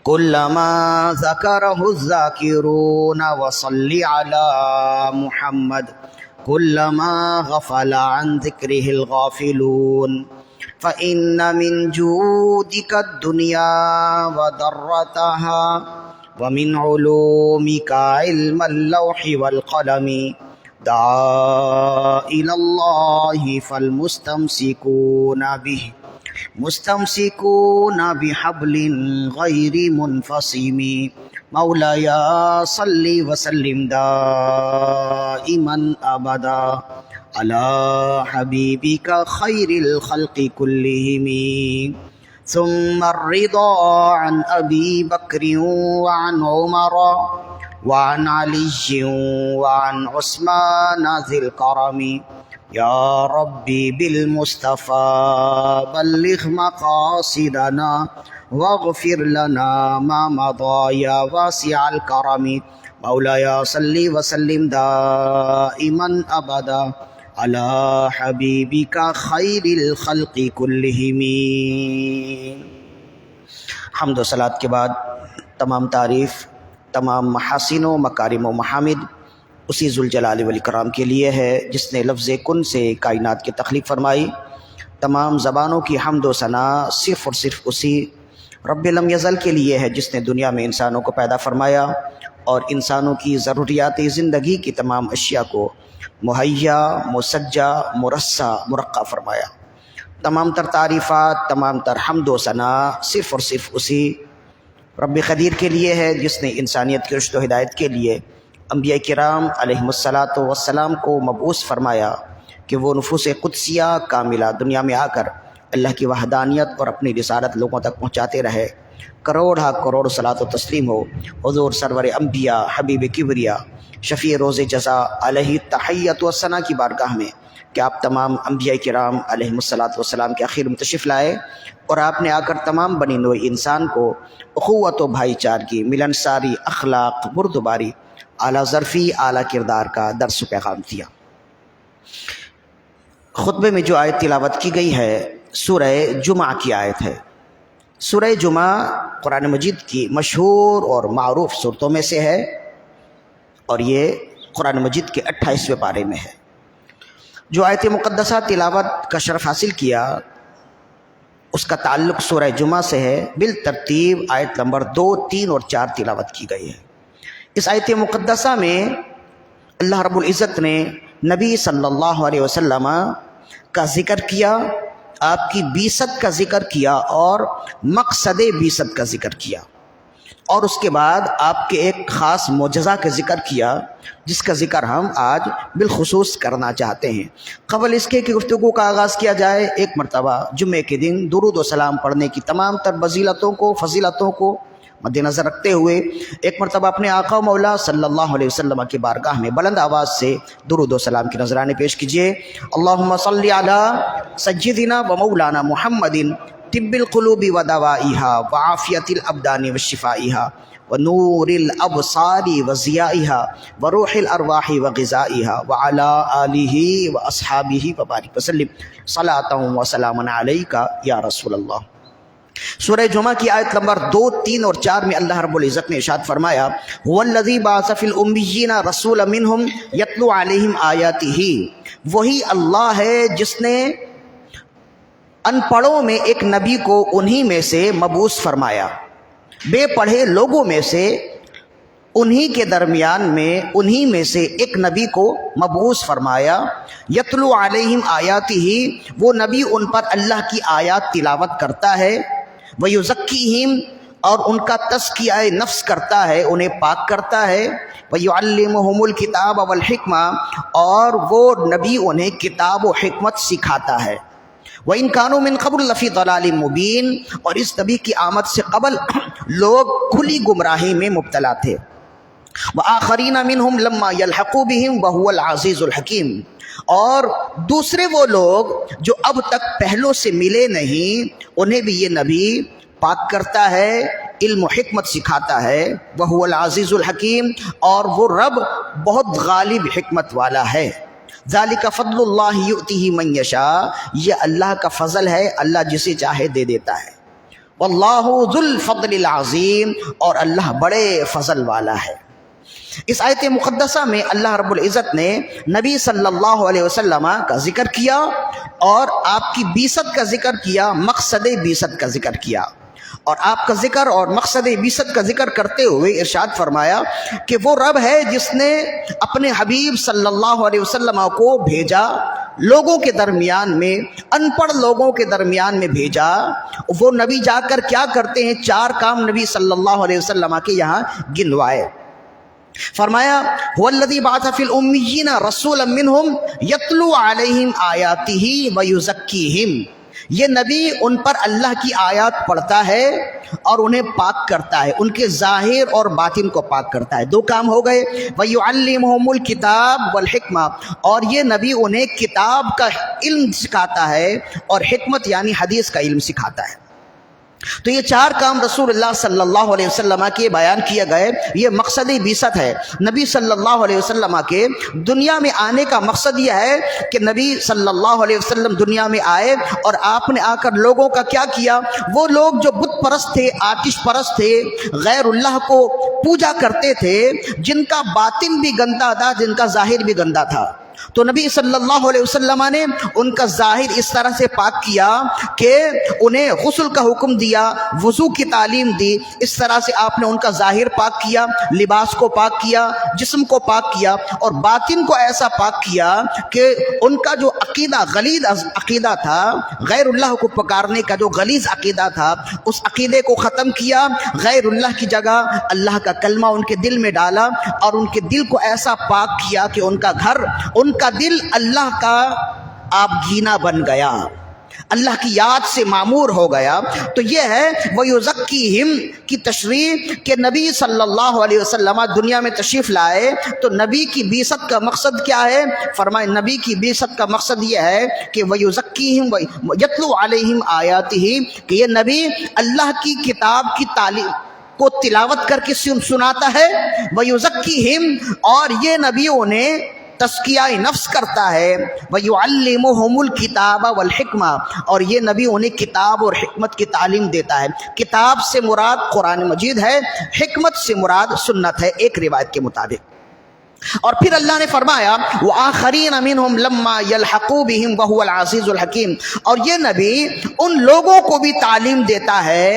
كلما ذكره الذاكرون وصل على محمد كلما غفل عن ذكره الغافلون فإن من جودك الدنيا وضرتها ومن علومك علم اللوح والقلم دعا إلى الله فالمستمسكون به مستمسكون بحبل غير منفصم مولاي صل وسلم دائما أبدا على حبيبك خير الخلق كلهم ثم الرضا عن أبي بكر وعن عمر وعن علي وعن عثمان ذي الكرم يا ربي بالمصطفى بلغ مقاصدنا واغفر لنا ما مضى يا واسع الكرم مولاي صل وسلم دائما أبدا على حبيبك خير الخلق كلهم. حمد و صلات کے بعد تمام تعریف، تمام محاسن و مکارم و محامد اسی ذوالجلال والاکرام کے لیے ہے جس نے لفظ کن سے کائنات کی تخلیق فرمائی. تمام زبانوں کی حمد و ثنا صرف اور صرف اسی رب لم یزل کے لیے ہے جس نے دنیا میں انسانوں کو پیدا فرمایا اور انسانوں کی ضروریات زندگی کی تمام اشیاء کو مہیا، مسجع، مرصع، مرقع فرمایا. تمام تر تعریفات، تمام تر حمد و ثنا صرف اور صرف اسی رب قدیر کے لیے ہے جس نے انسانیت کی رشد و ہدایت کے لیے انبیاء کرام علیہم الصلاۃ والسلام کو مبعوث فرمایا کہ وہ نفوس قدسیہ کاملہ دنیا میں آ کر اللہ کی وحدانیت اور اپنی رسالت لوگوں تک پہنچاتے رہے. کروڑ ہا کروڑ صلاۃ و تسلیم ہو حضور سرور انبیاء حبیب کبریا شفیع روز جزا علیہ تحیت و ثنا کی بارگاہ میں کہ آپ تمام انبیاء کرام علیہم الصلاۃ والسلام کے آخر میں تشریف لائے اور آپ نے آ کر تمام بنی نوع انسان کو اخوت و بھائی چارگی، ملنساری، اخلاق، بردباری، اعلیٰ ظرفی، اعلیٰ کردار کا درس و پیغام دیا. خطبے میں جو آیت تلاوت کی گئی ہے سورہ جمعہ کی آیت ہے. سورہ جمعہ قرآن مجید کی مشہور اور معروف صورتوں میں سے ہے اور یہ قرآن مجید کے 28ویں پارے میں ہے. جو آیت مقدسہ تلاوت کا شرف حاصل کیا اس کا تعلق سورہ جمعہ سے ہے. بالترتیب آیت نمبر 2، 3 اور 4 تلاوت کی گئی ہے. اس آیت مقدسہ میں اللہ رب العزت نے نبی صلی اللہ علیہ وسلم کا ذکر کیا، آپ کی بعثت کا ذکر کیا اور مقصد بعثت کا ذکر کیا، اور اس کے بعد آپ کے ایک خاص معجزہ کا ذکر کیا جس کا ذکر ہم آج بالخصوص کرنا چاہتے ہیں. قبل اس کے کہ گفتگو کا آغاز کیا جائے، ایک مرتبہ جمعے کے دن درود و سلام پڑھنے کی تمام تر فضیلتوں کو مد نظر رکھتے ہوئے ایک مرتبہ اپنے آقا و مولا صلی اللہ علیہ وسلم کی بارگاہ میں بلند آواز سے درود و سلام کی نذرانے پیش کیجیے. اللہم صلی علی سیدنا و مولانا محمد طب القلوب و دوائها وعافیت الابدان و شفائها ونور الابصار و ضیائها وروح الارواح و غذائها وعلى آلہ و اصحابہ وبارک وسلم صلاۃ و سلام علیک یا رسول اللہ. سورہ جمعہ کی آیت نمبر 2، 3 اور 4 میں اللہ رب العزت نے ارشاد فرمایا هو الذی بعث فی الامیین رسولا منہم یتلو علیہم آیاتہ. وہی اللہ ہے جس نے ان پڑھوں میں ایک نبی کو انہی میں سے مبعوث فرمایا، بے پڑھے لوگوں میں سے انہی کے درمیان میں انہی میں سے ایک نبی کو مبعوث فرمایا. یتلو علیہم آیاتہ، وہ نبی ان پر اللہ کی آیات تلاوت کرتا ہے. وَيُزَكِّيهِمْ، اور ان کا تزکیہ نفس کرتا ہے، انہیں پاک کرتا ہے. وَيُعَلِّمُهُمُ الْكِتَابَ وَالْحِكْمَةَ، اور وہ نبی انہیں کتاب و حکمت سکھاتا ہے. وَإِنْ كَانُوا مِنْ قَبْلُ لَفِي ضَلَالٍ مُبِينٍ، اور اس نبی کی آمد سے قبل لوگ کھلی گمراہی میں مبتلا تھے. وَآخَرِينَ مِنْهُمْ لَمَّا يَلْحَقُوا بِهِمْ وَهُوَ الْعَزِيزُ الْحَكِيمُ، اور دوسرے وہ لوگ جو اب تک پہلوں سے ملے نہیں انہیں بھی یہ نبی پاک کرتا ہے، علم و حکمت سکھاتا ہے. وَهُوَ الْعَزِيزُ الْحَكِيمُ، اور وہ رب بہت غالب حکمت والا ہے. ذَلِكَ فَضْلُ اللَّهِ يُؤْتِهِ مَن يَشَاءُ، یہ اللہ کا فضل ہے، اللہ جسے چاہے دے دیتا ہے. واللہ ذو الفضل العظیم، اور اللہ بڑے فضل والا ہے۔ اس آیت مقدسہ میں اللہ رب العزت نے نبی صلی اللہ علیہ وسلم کا ذکر کیا اور آپ کی بعثت کا ذکر کیا، مقصد بعثت کا ذکر کیا، اور آپ کا ذکر اور مقصد بعثت کا ذکر کرتے ہوئے ارشاد فرمایا کہ وہ رب ہے جس نے اپنے حبیب صلی اللہ علیہ وسلم کو بھیجا، لوگوں کے درمیان میں، ان پڑھ لوگوں کے درمیان میں بھیجا۔ وہ نبی جا کر کیا کرتے ہیں؟ 4 کام نبی صلی اللہ علیہ وسلم کے یہاں گنوائے۔ فرمایا هو الذی بعث فی الامیین رسولا منہم یتلو علیہم آیاتہ ویزکیہم، یہ نبی ان پر اللہ کی آیات پڑھتا ہے اور انہیں پاک کرتا ہے، ان کے ظاہر اور باطن کو پاک کرتا ہے۔ 2 کام ہو گئے۔ وَيُعَلِّمُهُمُ الْكِتَابَ وَالْحِکْمَةَ، اور یہ نبی انہیں کتاب کا علم سکھاتا ہے اور حکمت یعنی حدیث کا علم سکھاتا ہے۔ تو یہ 4 کام رسول اللہ صلی اللہ علیہ وسلم کے بیان کیے گئے۔ یہ مقصد بعثت ہے۔ نبی صلی اللہ علیہ وسلم کے دنیا میں آنے کا مقصد یہ ہے کہ نبی صلی اللہ علیہ وسلم دنیا میں آئے اور آپ نے آ کر لوگوں کا کیا کیا؟ وہ لوگ جو بت پرست تھے، آتش پرست تھے، غیر اللہ کو پوجا کرتے تھے، جن کا باطن بھی گندا تھا، جن کا ظاہر بھی گندا تھا، تو نبی صلی اللہ علیہ وسلم نے ان کا ظاہر اس طرح سے پاک کیا کہ انہیں غسل کا حکم دیا، وضو کی تعلیم دی۔ اس طرح سے آپ نے ان کا ظاہر پاک کیا، لباس کو پاک کیا، جسم کو پاک کیا، اور باطن کو ایسا پاک کیا کہ ان کا جو عقیدہ غلیظ عقیدہ تھا، غیر اللہ کو پکارنے کا جو غلیظ عقیدہ تھا، اس عقیدے کو ختم کیا، غیر اللہ کی جگہ اللہ کا کلمہ ان کے دل میں ڈالا، اور ان کے دل کو ایسا پاک کیا کہ ان کا گھر، ان کا دل اللہ کا آبگینہ بن گیا، اللہ کی یاد سے معمور ہو گیا۔ تو یہ ہے وَيُزَكِّيهِمْ کی تشریح کہ نبی صلی اللہ علیہ وسلم دنیا میں تشریف لائے تو نبی کی بعثت کا مقصد کیا ہے؟ فرمائے نبی کی بعثت کا مقصد یہ ہے کہ وَيُزَكِّيهِمْ وَيَتْلُو عَلَيْهِمْ آیَاتِهِ، کہ یہ نبی اللہ کی کتاب کی تعلیم کو تلاوت کر کے سناتا ہے، وَيُزَكِّيهِمْ، اور یہ نبی انہیں تزکیہ نفس کرتا ہے، وَيُعَلِّمُهُمُ الْكِتَابَ وَالْحِکْمَةَ، اور یہ نبی انہیں کتاب اور حکمت کی تعلیم دیتا ہے۔ کتاب سے مراد قرآن مجید ہے، حکمت سے مراد سنت ہے، ایک روایت کے مطابق۔ اور پھر اللہ نے فرمایا وَآخَرِينَ مِنْهُمْ لَمَّا يَلْحَقُوا بِهِمْ وَهُوَ الْعَزِيزُ الْحَكِيمُ، اور یہ نبی ان لوگوں کو بھی تعلیم دیتا ہے،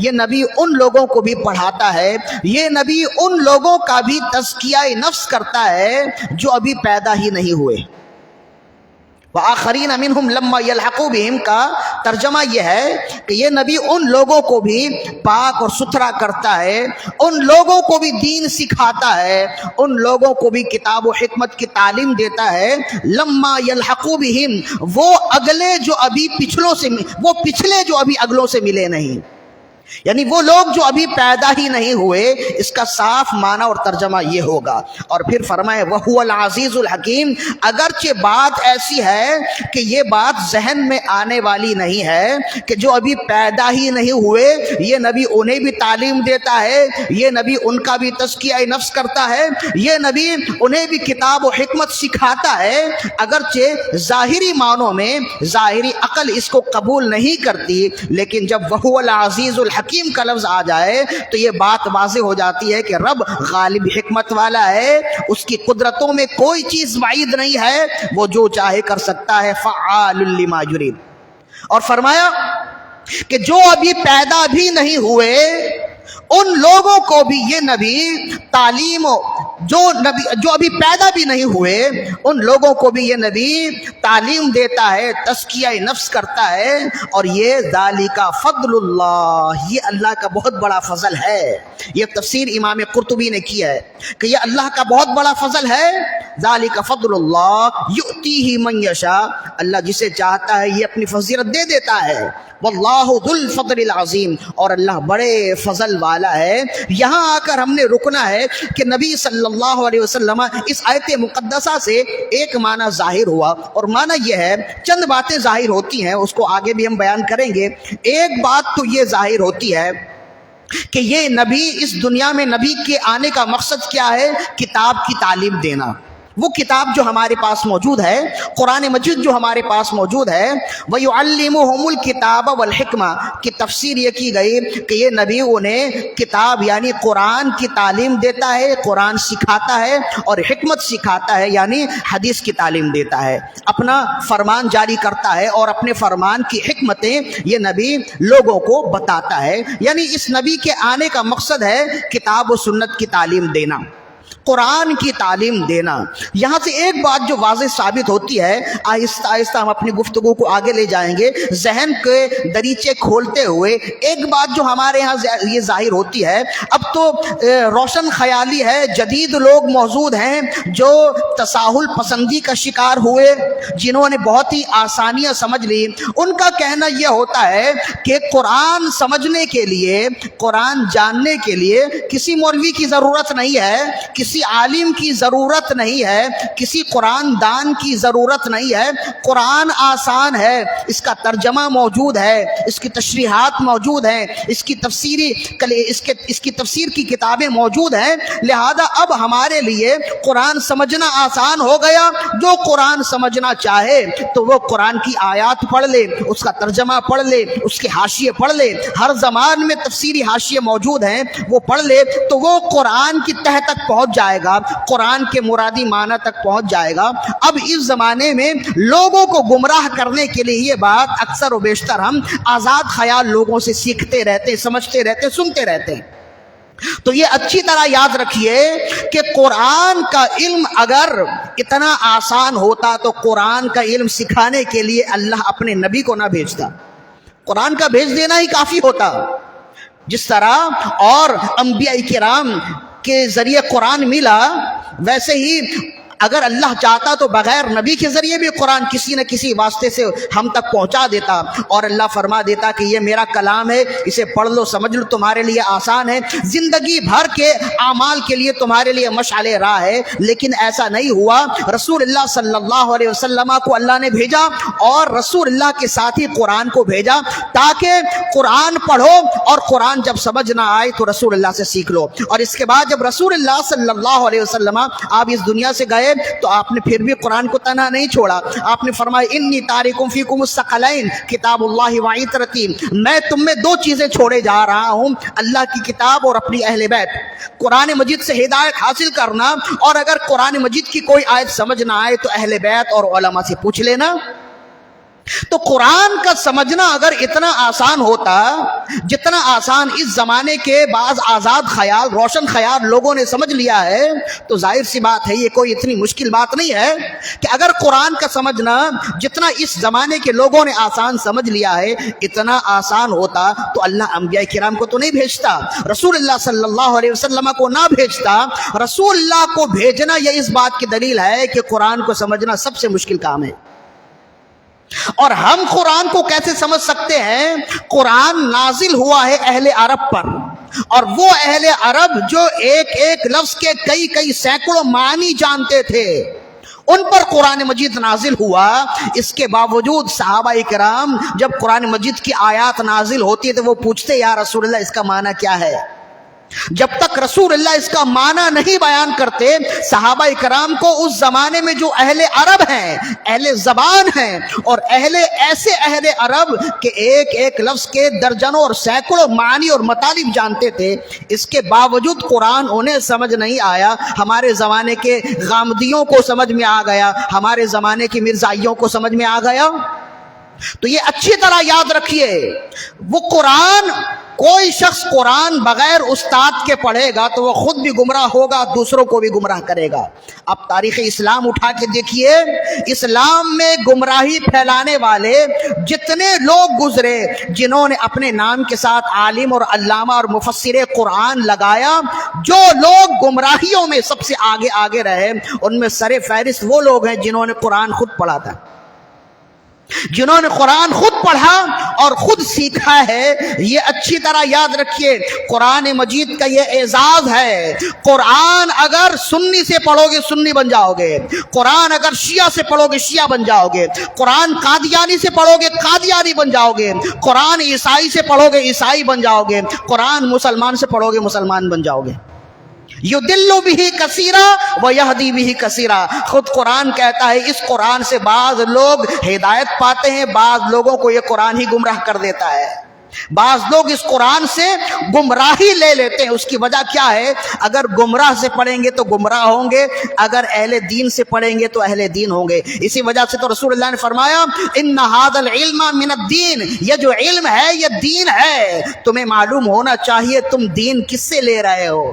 یہ نبی ان لوگوں کو بھی پڑھاتا ہے، یہ نبی ان لوگوں کا بھی تزکیہ نفس کرتا ہے جو ابھی پیدا ہی نہیں ہوئے۔ وآخرین منہم لما یلحقوا بہم کا ترجمہ یہ ہے کہ یہ نبی ان لوگوں کو بھی پاک اور ستھرا کرتا ہے، ان لوگوں کو بھی دین سکھاتا ہے، ان لوگوں کو بھی کتاب و حکمت کی تعلیم دیتا ہے۔ لما یلحقوا بہم، وہ اگلے جو ابھی پچھلے جو ابھی اگلوں سے ملے نہیں، یعنی وہ لوگ جو ابھی پیدا ہی نہیں ہوئے، اس کا صاف معنی اور ترجمہ یہ ہوگا۔ اور پھر فرمائے وَهُوَ الْعَزِيزُ الْحَكِيمُ، اگرچہ بات ایسی ہے کہ یہ بات ذہن میں آنے والی نہیں ہے کہ جو ابھی پیدا ہی نہیں ہوئے یہ نبی انہیں بھی تعلیم دیتا ہے، یہ نبی ان کا بھی تزکیہ نفس کرتا ہے، یہ نبی انہیں بھی کتاب و حکمت سکھاتا ہے، اگرچہ ظاہری معنوں میں ظاہری عقل اس کو قبول نہیں کرتی، لیکن جب وَهُوَ الْعَزِيزُ الحکیم کا لفظ آ جائے تو یہ بات واضح ہو جاتی ہے کہ رب غالب حکمت والا ہے، اس کی قدرتوں میں کوئی چیز بعید نہیں ہے، وہ جو چاہے کر سکتا ہے، فعال لما یرید۔ اور فرمایا کہ جو ابھی پیدا بھی نہیں ہوئے ان لوگوں کو بھی یہ نبی تعلیم، جو ابھی پیدا بھی نہیں ہوئے ان لوگوں کو بھی یہ نبی تعلیم دیتا ہے، تزکیہ نفس کرتا ہے۔ اور یہ ذالک فضل اللہ، یہ اللہ کا بہت بڑا فضل ہے۔ یہ تفسیر امام قرطبی نے کی ہے کہ یہ اللہ کا بہت بڑا فضل ہے۔ ذالک فضل اللہ یؤتیہ من یشاء، اللہ جسے چاہتا ہے یہ اپنی فضیلت دے دیتا ہے۔ واللہ ذو الفضل العظیم، اور اللہ بڑے فضل والا ہے۔ یہاں آ کر ہم نے رکنا ہے کہ نبی صلی اللہ علیہ وسلم اس آیت مقدسہ سے ایک معنی ظاہر ہوا، اور معنی یہ ہے، چند باتیں ظاہر ہوتی ہیں، اس کو آگے بھی ہم بیان کریں گے۔ ایک بات تو یہ ظاہر ہوتی ہے کہ یہ نبی اس دنیا میں، نبی کے آنے کا مقصد کیا ہے؟ کتاب کی تعلیم دینا۔ وہ کتاب جو ہمارے پاس موجود ہے، قرآن مجید جو ہمارے پاس موجود ہے، وَيُعَلِّمُهُمُ الْكِتَابَ وَالْحِكْمَةَ کی تفسیر یہ کی گئی کہ یہ نبی انہیں کتاب یعنی قرآن کی تعلیم دیتا ہے، قرآن سکھاتا ہے، اور حکمت سکھاتا ہے یعنی حدیث کی تعلیم دیتا ہے، اپنا فرمان جاری کرتا ہے اور اپنے فرمان کی حکمتیں یہ نبی لوگوں کو بتاتا ہے۔ یعنی اس نبی کے آنے کا مقصد ہے کتاب و سنت کی تعلیم دینا، قرآن کی تعلیم دینا۔ یہاں سے ایک بات جو واضح ثابت ہوتی ہے، آہستہ آہستہ ہم اپنی گفتگو کو آگے لے جائیں گے ذہن کے دریچے کھولتے ہوئے، ایک بات جو ہمارے ہاں یہ ظاہر ہوتی ہے، اب تو روشن خیالی ہے، جدید لوگ موجود ہیں جو تساہل پسندی کا شکار ہوئے، جنہوں نے بہت ہی آسانیاں سمجھ لی۔ ان کا کہنا یہ ہوتا ہے کہ قرآن سمجھنے کے لیے، قرآن جاننے کے لیے کسی مولوی کی ضرورت نہیں ہے، کسی عالم کی ضرورت نہیں ہے، کسی قرآن دان کی ضرورت نہیں ہے، قرآن آسان ہے، اس کا ترجمہ موجود ہے، اس کی تشریحات موجود ہیں، اس کی تفسیر کی کتابیں موجود ہیں، لہذا اب ہمارے لیے قرآن سمجھنا آسان ہو گیا۔ جو قرآن سمجھنا چاہے تو وہ قرآن کی آیات پڑھ لے، اس کا ترجمہ پڑھ لے، اس کے حاشیے پڑھ لے، ہر زمان میں تفسیری حاشیے موجود ہیں، وہ پڑھ لے تو وہ قرآن کی تہہ تک پہنچ جائے گا، قرآن کے مرادی معنی تک پہنچ جائے گا۔ اب اس زمانے میں لوگوں کو گمراہ کرنے کے لیے یہ بات اکثر و بیشتر ہم آزاد خیال لوگوں سے سیکھتے رہتے، سمجھتے رہتے، سنتے رہتے ہیں۔ تو یہ اچھی طرح یاد رکھیے کہ قرآن کا علم اگر اتنا آسان ہوتا تو قرآن کا علم سکھانے کے لیے اللہ اپنے نبی کو نہ بھیجتا، قرآن کا بھیج دینا ہی کافی ہوتا۔ جس طرح اور انبیاء کرام کے ذریعے قرآن ملا، ویسے ہی اگر اللہ چاہتا تو بغیر نبی کے ذریعے بھی قرآن کسی نہ کسی واسطے سے ہم تک پہنچا دیتا، اور اللہ فرما دیتا کہ یہ میرا کلام ہے، اسے پڑھ لو، سمجھ لو، تمہارے لیے آسان ہے، زندگی بھر کے اعمال کے لیے تمہارے لیے مشعل راہ ہے۔ لیکن ایسا نہیں ہوا، رسول اللہ صلی اللہ علیہ وسلم کو اللہ نے بھیجا، اور رسول اللہ کے ساتھ ہی قرآن کو بھیجا تاکہ قرآن پڑھو، اور قرآن جب سمجھ نہ آئے تو رسول اللہ سے سیکھ لو۔ اور اس کے بعد جب رسول اللہ صلی اللہ علیہ وسلم آپ اس دنیا سے گئے تو آپ نے پھر بھی قرآن کو تنہا نہیں چھوڑا، آپ نے فرمایا انی تارکم فیکم الثقلین کتاب اللہ وعترتی، میں تم میں دو چیزیں چھوڑے جا رہا ہوں، اللہ کی کتاب اور اپنی اہل بیت۔ قرآن مجید سے ہدایت حاصل کرنا، اور اگر قرآن مجید کی کوئی آیت سمجھ نہ آئے تو اہل بیت اور علماء سے پوچھ لینا۔ تو قرآن کا سمجھنا اگر اتنا آسان ہوتا جتنا آسان اس زمانے کے بعض آزاد خیال، روشن خیال لوگوں نے سمجھ لیا ہے، تو ظاہر سی بات ہے یہ کوئی اتنی مشکل بات نہیں ہے کہ اگر قرآن کا سمجھنا جتنا اس زمانے کے لوگوں نے آسان سمجھ لیا ہے اتنا آسان ہوتا تو اللہ انبیاء کرام کو تو نہیں بھیجتا، رسول اللہ صلی اللہ علیہ وسلم کو نہ بھیجتا۔ رسول اللہ کو بھیجنا یہ اس بات کی دلیل ہے کہ قرآن کو سمجھنا سب سے مشکل کام ہے۔ اور ہم قرآن کو کیسے سمجھ سکتے ہیں؟ قرآن نازل ہوا ہے اہل عرب پر، اور وہ اہل عرب جو ایک ایک لفظ کے کئی سینکڑوں معنی جانتے تھے، ان پر قرآن مجید نازل ہوا۔ اس کے باوجود صحابہ کرام جب قرآن مجید کی آیات نازل ہوتی ہے تو وہ پوچھتے یا رسول اللہ اس کا معنی کیا ہے؟ جب تک رسول اللہ اس کا معنی نہیں بیان کرتے، صحابہ کرام کو اس زمانے میں جو اہل عرب ہیں، اہل زبان ہیں، اور ایسے اہل عرب کہ ایک ایک لفظ کے درجنوں اور سینکڑوں معنی اور مطالب جانتے تھے، اس کے باوجود قرآن انہیں سمجھ نہیں آیا۔ ہمارے زمانے کے غامدیوں کو سمجھ میں آ گیا، ہمارے زمانے کے مرزائیوں کو سمجھ میں آ گیا۔ تو یہ اچھی طرح یاد رکھیے، وہ قرآن، کوئی شخص قرآن بغیر استاد کے پڑھے گا تو وہ خود بھی گمراہ ہوگا، دوسروں کو بھی گمراہ کرے گا۔ اب تاریخ اسلام اٹھا کے دیکھیے، اسلام میں گمراہی پھیلانے والے جتنے لوگ گزرے، جنہوں نے اپنے نام کے ساتھ عالم اور علامہ اور مفسر قرآن لگایا، جو لوگ گمراہیوں میں سب سے آگے رہے، ان میں سر فہرست وہ لوگ ہیں جنہوں نے قرآن خود پڑھا تھا، جنہوں نے قرآن خود پڑھا اور خود سیکھا ہے۔ یہ اچھی طرح یاد رکھیے، قرآن مجید کا یہ اعزاز ہے۔ قرآن اگر سنی سے پڑھو گے سنی بن جاؤ گے، قرآن اگر شیعہ سے پڑھو گے شیعہ بن جاؤ گے، قرآن قادیانی سے پڑھو گے قادیانی بن جاؤ گے، قرآن عیسائی سے پڑھو گے عیسائی بن جاؤ گے، قرآن مسلمان سے پڑھو گے مسلمان بن جاؤ گے۔ یدل بہ کثیرا ویہدی بہ کثیرا. خود قرآن کہتا ہے اس قرآن سے بعض لوگ ہدایت پاتے ہیں، بعض لوگوں کو یہ قرآن ہی گمراہ کر دیتا ہے. بعض لوگ اس قرآن سے گمراہی لے لیتے ہیں. اس کی وجہ کیا ہے؟ اگر گمراہ سے پڑھیں گے تو گمراہ ہوں گے، اگر اہل دین سے پڑھیں گے تو اہل دین ہوں گے. اسی وجہ سے تو رسول اللہ نے فرمایا ان ھذا العلم من الدین، یہ جو علم ہے یہ دین ہے. تمہیں معلوم ہونا چاہیے تم دین کس سے لے رہے ہو.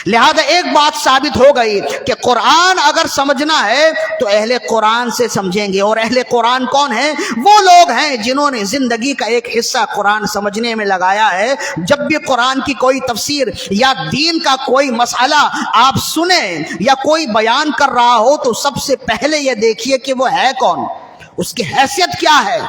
لہذا ایک بات ثابت ہو گئی کہ قرآن اگر سمجھنا ہے تو اہل قرآن سے سمجھیں گے. اور اہل قرآن کون ہیں؟ وہ لوگ ہیں جنہوں نے زندگی کا ایک حصہ قرآن سمجھنے میں لگایا ہے. جب بھی قرآن کی کوئی تفسیر یا دین کا کوئی مسئلہ آپ سنیں یا کوئی بیان کر رہا ہو تو سب سے پہلے یہ دیکھیے کہ وہ ہے کون، اس کی حیثیت کیا ہے.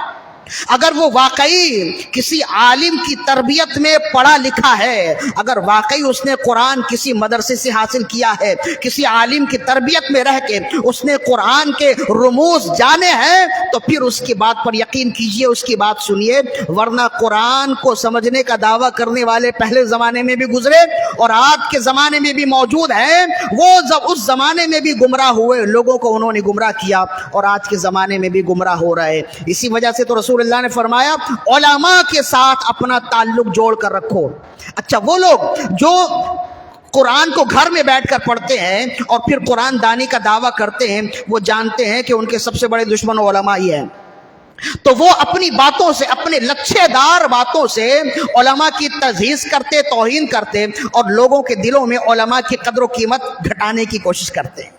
اگر وہ واقعی کسی عالم کی تربیت میں پڑھا لکھا ہے، اگر واقعی اس نے قرآن کسی مدرسے سے حاصل کیا ہے، کسی عالم کی تربیت میں رہ کے اس نے قرآن کے رموز جانے ہیں، تو پھر اس کی بات پر یقین کیجئے، اس کی بات سنیے. ورنہ قرآن کو سمجھنے کا دعویٰ کرنے والے پہلے زمانے میں بھی گزرے اور آج کے زمانے میں بھی موجود ہیں. وہ اس زمانے میں بھی گمراہ ہوئے، لوگوں کو انہوں نے گمراہ کیا، اور آج کے زمانے میں بھی گمراہ ہو رہے. اسی وجہ سے تو رسول اللہ نے فرمایا علماء کے ساتھ اپنا تعلق جوڑ کر رکھو. اچھا، وہ لوگ جو قرآن کو گھر میں بیٹھ کر پڑھتے ہیں اور پھر قرآن دانی کا دعویٰ کرتے ہیں، وہ جانتے ہیں کہ ان کے سب سے بڑے دشمن علماء ہی ہیں. تو وہ اپنی باتوں سے، اپنے لچھے دار باتوں سے علماء کی تذہیز کرتے، توہین کرتے، اور لوگوں کے دلوں میں علماء کی قدر و قیمت گھٹانے کی کوشش کرتے ہیں.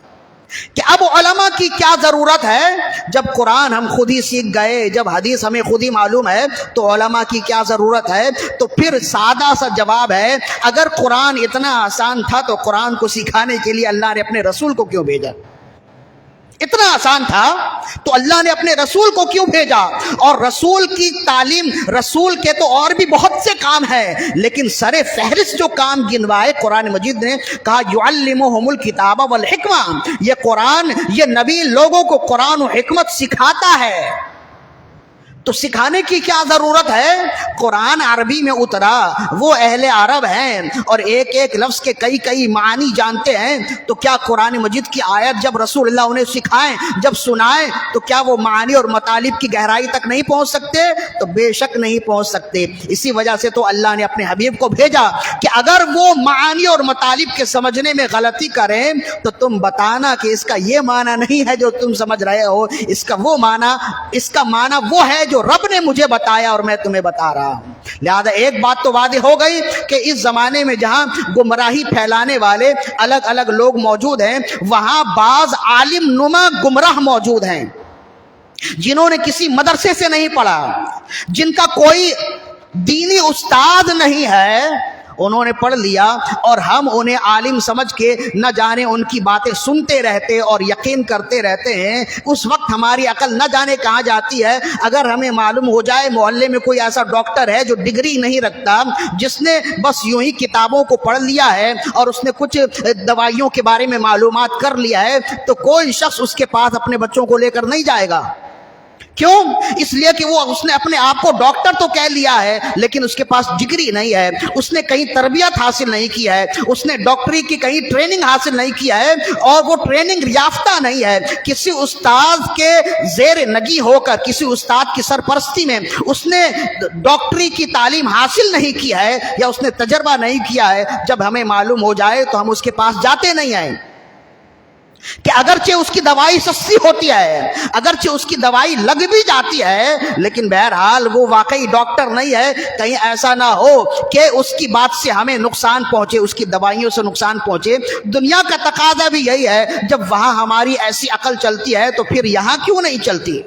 کہ اب علماء کی کیا ضرورت ہے جب قرآن ہم خود ہی سیکھ گئے، جب حدیث ہمیں خود ہی معلوم ہے، تو علماء کی کیا ضرورت ہے؟ تو پھر سادہ سا جواب ہے، اگر قرآن اتنا آسان تھا تو قرآن کو سکھانے کے لیے اللہ نے اپنے رسول کو کیوں بھیجا؟ اتنا آسان تھا تو اللہ نے اپنے رسول کو کیوں بھیجا؟ اور رسول کی تعلیم، رسول کے تو اور بھی بہت سے کام ہیں، لیکن سر فہرست جو کام گنوائے قرآن مجید نے کہا یعلمہم الکتاب والحکمہ. یہ قرآن، یہ نبی لوگوں کو قرآن و حکمت سکھاتا ہے. تو سکھانے کی کیا ضرورت ہے؟ قرآن عربی میں اترا، وہ اہل عرب ہیں اور ایک ایک لفظ کے کئی کئی معنی جانتے ہیں. تو کیا قرآن مجید کی آیت جب رسول اللہ انہیں سکھائیں، جب سنائیں، تو کیا وہ معنی اور مطالب کی گہرائی تک نہیں پہنچ سکتے؟ تو بے شک نہیں پہنچ سکتے. اسی وجہ سے تو اللہ نے اپنے حبیب کو بھیجا کہ اگر وہ معانی اور مطالب کے سمجھنے میں غلطی کریں تو تم بتانا کہ اس کا یہ معنی نہیں ہے جو تم سمجھ رہے ہو، اس کا وہ معنی، اس کا معنی وہ ہے جو رب نے مجھے بتایا اور میں تمہیں بتا رہا ہوں. لہذا ایک بات تو واضح ہو گئی کہ اس زمانے میں جہاں گمراہی پھیلانے والے الگ الگ لوگ موجود ہیں، وہاں بعض عالم نما گمراہ موجود ہیں جنہوں نے کسی مدرسے سے نہیں پڑھا، جن کا کوئی دینی استاد نہیں ہے، انہوں نے پڑھ لیا اور ہم انہیں عالم سمجھ کے نہ جانے ان کی باتیں سنتے رہتے اور یقین کرتے رہتے ہیں. اس وقت ہماری عقل نہ جانے کہاں جاتی ہے. اگر ہمیں معلوم ہو جائے محلے میں کوئی ایسا ڈاکٹر ہے جو ڈگری نہیں رکھتا، جس نے بس یوں ہی کتابوں کو پڑھ لیا ہے اور اس نے کچھ دوائیوں کے بارے میں معلومات کر لیا ہے، تو کوئی شخص اس کے پاس اپنے بچوں کو لے کر نہیں جائے گا. کیوں؟ اس لیے کہ اس نے اپنے آپ کو ڈاکٹر تو کہہ لیا ہے، لیکن اس کے پاس ڈگری نہیں ہے، اس نے کہیں تربیت حاصل نہیں کیا ہے، اس نے ڈاکٹری کی کہیں ٹریننگ حاصل نہیں کیا ہے، اور وہ ٹریننگ یافتہ نہیں ہے. کسی استاد کے زیر نگی ہو کر، کسی استاد کی سرپرستی میں اس نے ڈاکٹری کی تعلیم حاصل نہیں کیا ہے یا اس نے تجربہ نہیں کیا ہے. جب ہمیں معلوم ہو جائے تو ہم اس کے پاس جاتے نہیں ہیں کہ اگرچہ اس کی دوائی سستی ہوتی ہے، اگرچہ اس کی دوائی لگ بھی جاتی ہے، لیکن بہرحال وہ واقعی ڈاکٹر نہیں ہے. کہیں ایسا نہ ہو کہ اس کی بات سے ہمیں نقصان پہنچے، اس کی دوائیوں سے نقصان پہنچے. دنیا کا تقاضا بھی یہی ہے. جب وہاں ہماری ایسی عقل چلتی ہے تو پھر یہاں کیوں نہیں چلتی؟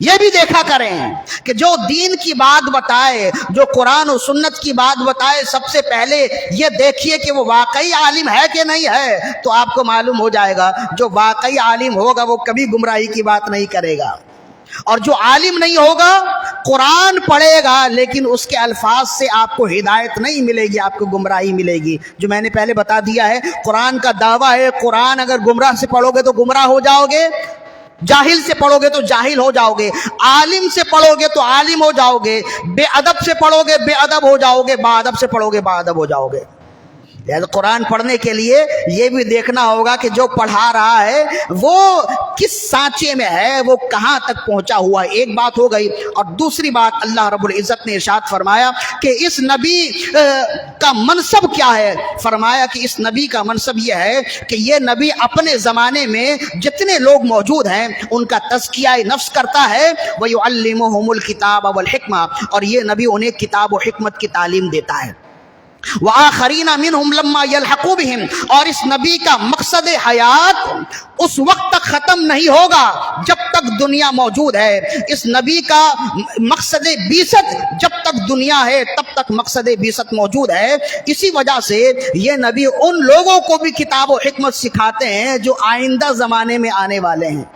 یہ بھی دیکھا کریں کہ جو دین کی بات بتائے، جو قرآن و سنت کی بات بتائے، سب سے پہلے یہ دیکھیے کہ وہ واقعی عالم ہے کہ نہیں ہے. تو آپ کو معلوم ہو جائے گا جو واقعی عالم ہوگا وہ کبھی گمراہی کی بات نہیں کرے گا، اور جو عالم نہیں ہوگا قرآن پڑھے گا لیکن اس کے الفاظ سے آپ کو ہدایت نہیں ملے گی، آپ کو گمراہی ملے گی. جو میں نے پہلے بتا دیا ہے، قرآن کا دعویٰ ہے قرآن اگر گمراہ سے پڑھو گے تو گمراہ ہو جاؤ گے، جاہل سے پڑھو گے تو جاہل ہو جاؤ گے، عالم سے پڑھو گے تو عالم ہو جاؤ گے، بے ادب سے پڑھو گے بے ادب ہو جاؤ گے، با ادب سے پڑھو گے با ادب ہو جاؤ گے. قرآن پڑھنے کے لیے یہ بھی دیکھنا ہوگا کہ جو پڑھا رہا ہے وہ کس سانچے میں ہے، وہ کہاں تک پہنچا ہوا ہے. ایک بات ہو گئی. اور دوسری بات اللہ رب العزت نے ارشاد فرمایا کہ اس نبی کا منصب کیا ہے. فرمایا کہ اس نبی کا منصب یہ ہے کہ یہ نبی اپنے زمانے میں جتنے لوگ موجود ہیں ان کا تزکیہ نفس کرتا ہے. وَيُعَلِّمُهُمُ الْكِتَابَ وَالْحِکْمَةَ، اور یہ نبی انہیں کتاب و حکمت کی تعلیم دیتا ہے. وَآخَرِينَ مِنْهُمْ لَمَّا يَلْحَقُوا بِهِمْ، اور اس نبی کا مقصد حیات اس وقت تک ختم نہیں ہوگا جب تک دنیا موجود ہے. اس نبی کا مقصد بعثت جب تک دنیا ہے تب تک مقصد بعثت موجود ہے. اسی وجہ سے یہ نبی ان لوگوں کو بھی کتاب و حکمت سکھاتے ہیں جو آئندہ زمانے میں آنے والے ہیں،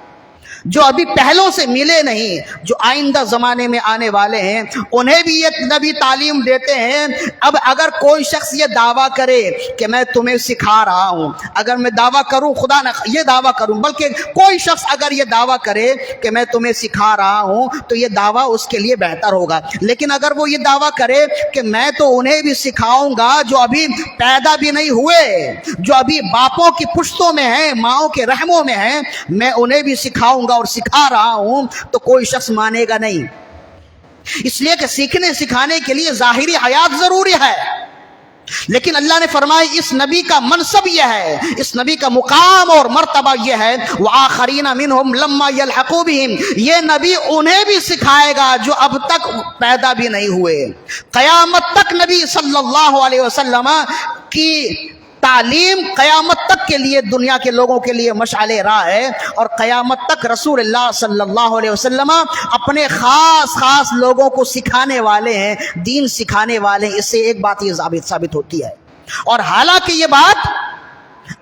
جو ابھی پہلوں سے ملے نہیں، جو آئندہ زمانے میں آنے والے ہیں انہیں بھی یہ نبی تعلیم دیتے ہیں. اب اگر کوئی شخص یہ دعویٰ کرے کہ میں تمہیں سکھا رہا ہوں، اگر میں دعویٰ کروں، خدا نہ یہ دعویٰ کروں، بلکہ کوئی شخص اگر یہ دعویٰ کرے کہ میں تمہیں سکھا رہا ہوں تو یہ دعویٰ اس کے لیے بہتر ہوگا. لیکن اگر وہ یہ دعویٰ کرے کہ میں تو انہیں بھی سکھاؤں گا جو ابھی پیدا بھی نہیں ہوئے، جو ابھی باپوں کی پشتوں میں ہیں، ماؤں کے رحموں میں ہیں، میں انہیں بھی سکھاؤں گا اور سکھا رہا ہوں، تو کوئی شخص مانے گا نہیں. اس لیے کہ سیکھنے سکھانے کے لیے ظاہری حیات ضروری ہے. لیکن اللہ نے فرمایا اس نبی کا منصب یہ ہے، اس نبی کا مقام اور مرتبہ یہ ہے. وآخرین منہم لما یلحقوا بہم، یہ نبی انہیں بھی سکھائے گا جو اب تک پیدا بھی نہیں ہوئے. قیامت تک نبی صلی اللہ علیہ وسلم کی تعلیم قیامت تک کے لیے دنیا کے لوگوں کے لیے مشعل راہ ہے. اور قیامت تک رسول اللہ صلی اللہ علیہ وسلم اپنے خاص لوگوں کو سکھانے والے ہیں، دین سکھانے والے ہیں. اس سے ایک بات یہ ثابت ہوتی ہے. اور حالانکہ یہ بات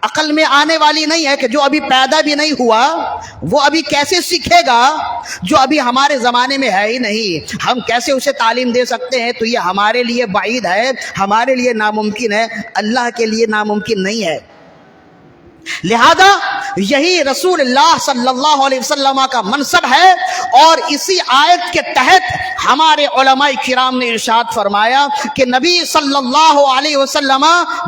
عقل میں آنے والی نہیں ہے کہ جو ابھی پیدا بھی نہیں ہوا وہ ابھی کیسے سیکھے گا جو ابھی ہمارے زمانے میں ہے ہی نہیں. ہم کیسے اسے تعلیم دے سکتے ہیں؟ تو یہ ہمارے لیے بعید ہے، ہمارے لیے ناممکن ہے، اللہ کے لیے ناممکن نہیں ہے. لہذا یہی رسول اللہ صلی اللہ علیہ وسلم کا منصب ہے. اور اسی آیت کے تحت ہمارے علماء کرام نے ارشاد فرمایا کہ نبی صلی اللہ علیہ وسلم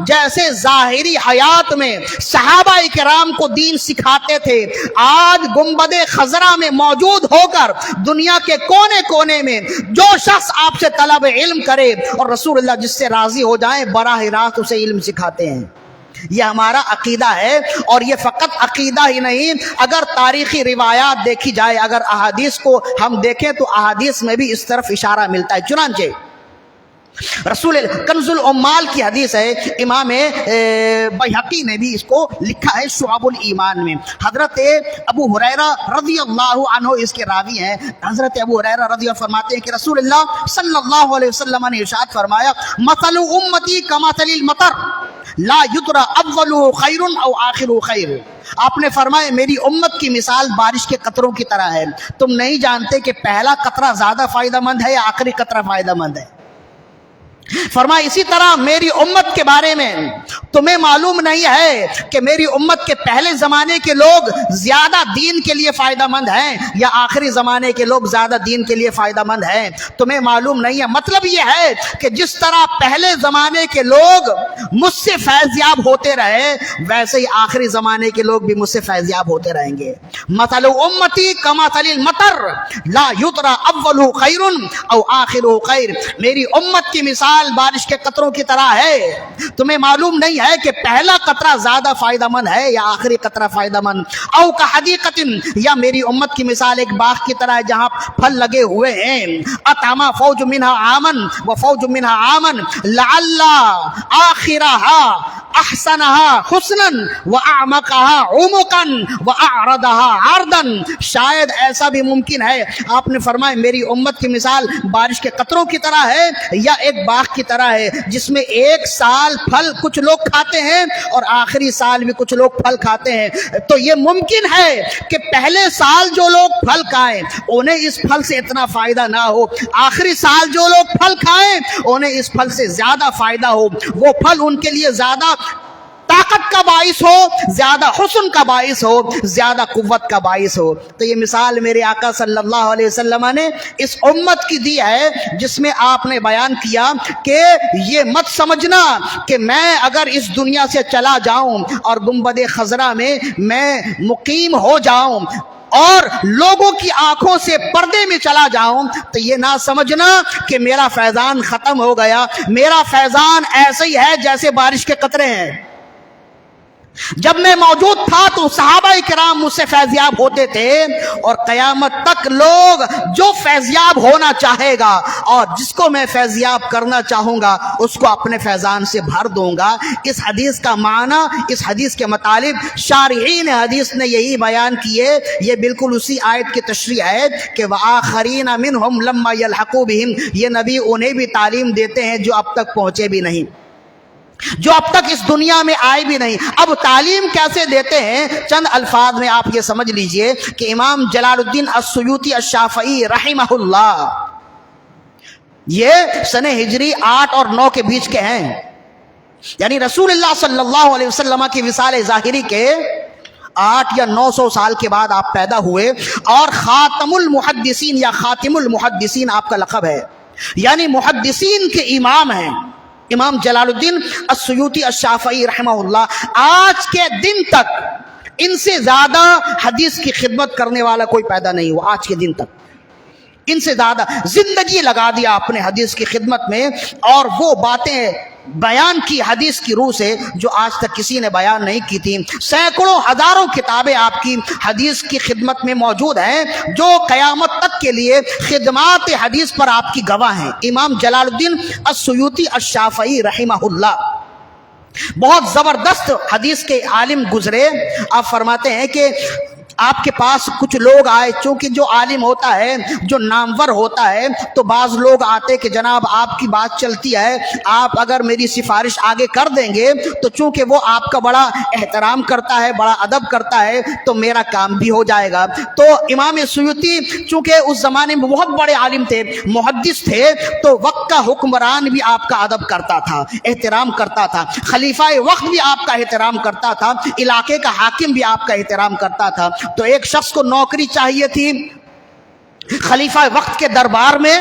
جیسے ظاہری حیات میں صحابہ کرام کو دین سکھاتے تھے، آج گنبد خضرا میں موجود ہو کر دنیا کے کونے کونے میں جو شخص آپ سے طلب علم کرے اور رسول اللہ جس سے راضی ہو جائیں براہ راست اسے علم سکھاتے ہیں. یہ ہمارا عقیدہ ہے. اور یہ فقط عقیدہ ہی نہیں، اگر تاریخی روایات دیکھی جائے، اگر احادیث کو ہم دیکھیں تو احادیث میں بھی اس طرف اشارہ ملتا ہے. چنانچہ رسول کنز العمال کی حدیث ہے، امام بیہقی نے بھی اس کو لکھا ہے شعب الایمان میں. حضرت ابو ہریرہ رضی اللہ عنہ اس کے راوی ہیں. حضرت ابو ہریرہ رضی اللہ فرماتے ہیں کہ رسول اللہ صلی اللہ علیہ وسلم نے ارشاد فرمایا مثل امتی کمثل المطر لا یدری اولہ خیر او آخرہ خیر. آپ نے فرمایا میری امت کی مثال بارش کے قطروں کی طرح ہے، تم نہیں جانتے کہ پہلا قطرہ زیادہ فائدہ مند ہے یا آخری قطرہ فائدہ مند ہے. فرمایا اسی طرح میری امت کے بارے میں تمہیں معلوم نہیں ہے کہ میری امت کے پہلے زمانے کے لوگ زیادہ دین کے لیے فائدہ مند ہیں یا آخری زمانے کے لوگ زیادہ دین کے لیے فائدہ مند ہیں. تمہیں معلوم نہیں ہے. مطلب یہ ہے کہ جس طرح پہلے زمانے کے لوگ مجھ سے فیض یاب ہوتے رہے ویسے ہی آخری زمانے کے لوگ بھی مجھ سے فیض یاب ہوتے رہیں گے. مثل امتی کمثل المطر لا یدری اولہ خیر او آخرہ خیر. میری امت کی مثال بارش کے قطروں کی طرح ہے. تمہیں معلوم نہیں ہے کہ پہلا قطرہ زیادہ فائدہ مند ہے یا آخری قطرہ فائدہ مند. او کحدیقۃ، یا میری امت کی مثال ایک باغ کی طرح ہے جہاں پھل لگے ہوئے ہیں. اطعم فوج منها عاما وفوج منها عاما لعل آخرها احسنها حسنا واعمقها عمقا واعرضها عرضا. شاید ایسا بھی ممکن ہے. آپ نے فرمایا میری امت کی مثال بارش کے قطروں کی طرح ہے یا ایک باغ کی طرح ہے جس میں ایک سال پھل کچھ لوگ کھاتے ہیں اور آخری سال بھی کچھ لوگ پھل کھاتے ہیں. تو یہ ممکن ہے کہ پہلے سال جو لوگ پھل کھائیں انہیں اس پھل سے اتنا فائدہ نہ ہو، آخری سال جو لوگ پھل کھائیں انہیں اس پھل سے زیادہ فائدہ ہو. وہ پھل ان کے لیے زیادہ طاقت کا باعث ہو، زیادہ حسن کا باعث ہو، زیادہ قوت کا باعث ہو۔ تو یہ مثال میرے آقا صلی اللہ علیہ وسلم نے اس امت کی دی ہے، جس میں آپ نے بیان کیا کہ یہ مت سمجھنا کہ میں اگر اس دنیا سے چلا جاؤں اور گنبد خضرا میں مقیم ہو جاؤں اور لوگوں کی آنکھوں سے پردے میں چلا جاؤں تو یہ نہ سمجھنا کہ میرا فیضان ختم ہو گیا۔ میرا فیضان ایسے ہی ہے جیسے بارش کے قطرے ہیں۔ جب میں موجود تھا تو صحابہ کرام مجھ سے فیضیاب ہوتے تھے، اور قیامت تک لوگ جو فیضیاب ہونا چاہے گا اور جس کو میں فیضیاب کرنا چاہوں گا اس کو اپنے فیضان سے بھر دوں گا۔ اس حدیث کا معنی، اس حدیث کے مطالب شارحین حدیث نے یہی بیان کیے۔ یہ بالکل اسی آیت کی تشریح ہے کہ وآخرین منہم لما یلحقوا بہم، یہ نبی انہیں بھی تعلیم دیتے ہیں جو اب تک پہنچے بھی نہیں، جو اب تک اس دنیا میں آئے بھی نہیں۔ اب تعلیم کیسے دیتے ہیں؟ چند الفاظ میں آپ یہ سمجھ لیجئے کہ امام جلال الدین السیوطی الشافعی رحمہ اللہ، یہ سن ہجری 8 اور 9 کے بیچ کے ہیں، یعنی رسول اللہ صلی اللہ علیہ وسلم کی وصال ظاہری کے 8 یا 900 سال کے بعد آپ پیدا ہوئے، اور خاتم المحدثین یا خاتم المحدثین آپ کا لقب ہے، یعنی محدثین کے امام ہیں امام جلال الدین السیوطی الشافعی رحمہ اللہ۔ آج کے دن تک ان سے زیادہ حدیث کی خدمت کرنے والا کوئی پیدا نہیں ہوا، آج کے دن تک ان سے زیادہ زندگی لگا دیا اپنے حدیث کی خدمت میں، اور وہ باتیں بیان کی حدیث کی روح سے جو آج تک کسی نے بیان نہیں کی تھی۔ سینکڑوں ہزاروں کتابیں آپ کی حدیث کی خدمت میں موجود ہیں جو قیامت تک کے لیے خدمات حدیث پر آپ کی گواہ ہیں۔ امام جلال الدین السیوطی الشافعی رحمہ اللہ بہت زبردست حدیث کے عالم گزرے۔ آپ فرماتے ہیں کہ آپ کے پاس کچھ لوگ آئے، چونکہ جو عالم ہوتا ہے، جو نامور ہوتا ہے، تو بعض لوگ آتے کہ جناب آپ کی بات چلتی ہے، آپ اگر میری سفارش آگے کر دیں گے تو چونکہ وہ آپ کا بڑا احترام کرتا ہے، بڑا ادب کرتا ہے، تو میرا کام بھی ہو جائے گا۔ تو امام سیوطی چونکہ اس زمانے میں بہت بڑے عالم تھے، محدث تھے، تو وقت کا حکمران بھی آپ کا ادب کرتا تھا، احترام کرتا تھا، خلیفہ وقت بھی آپ کا احترام کرتا تھا، علاقے کا حاکم بھی آپ کا احترام کرتا تھا۔ تو ایک شخص کو نوکری چاہیے تھی خلیفہ وقت کے دربار میں،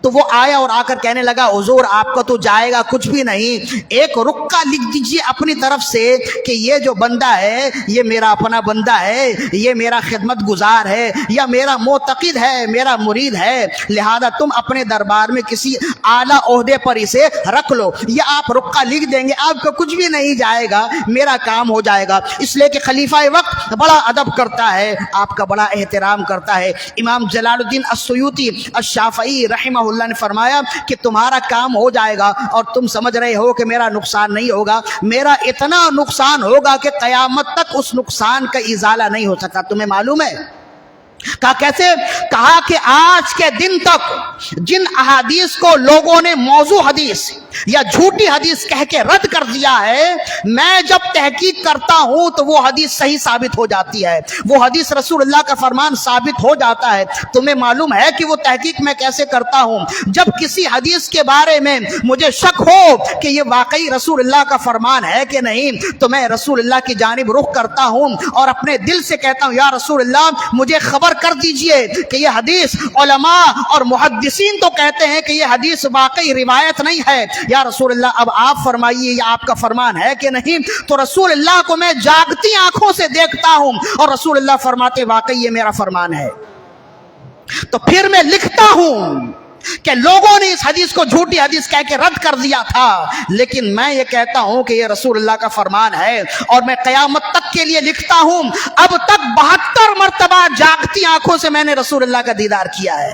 تو وہ آیا اور آ کر کہنے لگا حضور آپ کا تو جائے گا کچھ بھی نہیں، ایک رکا لکھ دیجئے اپنی طرف سے کہ یہ جو بندہ ہے یہ میرا اپنا بندہ ہے، یہ میرا خدمت گزار ہے، یا میرا معتقد ہے، میرا مرید ہے، لہذا تم اپنے دربار میں کسی اعلیٰ عہدے پر اسے رکھ لو۔ یہ آپ رکا لکھ دیں گے آپ کا کچھ بھی نہیں جائے گا، میرا کام ہو جائے گا، اس لیے کہ خلیفہ وقت بڑا ادب کرتا ہے، آپ کا بڑا احترام کرتا ہے۔ امام جلال الدین السیوطی الشافعی رحمہ اللہ نے فرمایا کہ تمہارا کام ہو جائے گا، اور تم سمجھ رہے ہو کہ میرا نقصان نہیں ہوگا، میرا اتنا نقصان ہوگا کہ قیامت تک اس نقصان کا ازالہ نہیں ہو سکا۔ تمہیں معلوم ہے؟ کہا کیسے؟ کہا کہ آج کے دن تک جن احادیث کو لوگوں نے موضوع حدیث یا جھوٹی حدیث کہہ کے رد کر دیا ہے، میں جب تحقیق کرتا ہوں تو وہ حدیث صحیح ثابت ہو جاتی ہے، وہ حدیث رسول اللہ کا فرمان ثابت ہو جاتا ہے۔ تمہیں معلوم ہے کہ وہ تحقیق میں کیسے کرتا ہوں؟ جب کسی حدیث کے بارے میں مجھے شک ہو کہ یہ واقعی رسول اللہ کا فرمان ہے کہ نہیں، تو میں رسول اللہ کی جانب رخ کرتا ہوں اور اپنے دل سے کہتا ہوں یا رسول اللہ مجھے خبر کر دیجئے کہ یہ حدیث علماء اور محدثین تو کہتے ہیں کہ یہ حدیث واقعی روایت نہیں ہے، یا رسول اللہ اب آپ فرمائیے یہ آپ کا فرمان ہے کہ نہیں؟ تو رسول اللہ کو میں جاگتی آنکھوں سے دیکھتا ہوں اور رسول اللہ فرماتے واقعی یہ میرا فرمان ہے، تو پھر میں لکھتا ہوں کہ لوگوں نے اس حدیث کو جھوٹی حدیث کہہ کے رد کر دیا تھا، لیکن میں یہ کہتا ہوں کہ یہ رسول اللہ کا فرمان ہے، اور میں قیامت تک کے لیے لکھتا ہوں اب تک 72 مرتبہ جاگتی آنکھوں سے میں نے رسول اللہ کا دیدار کیا ہے،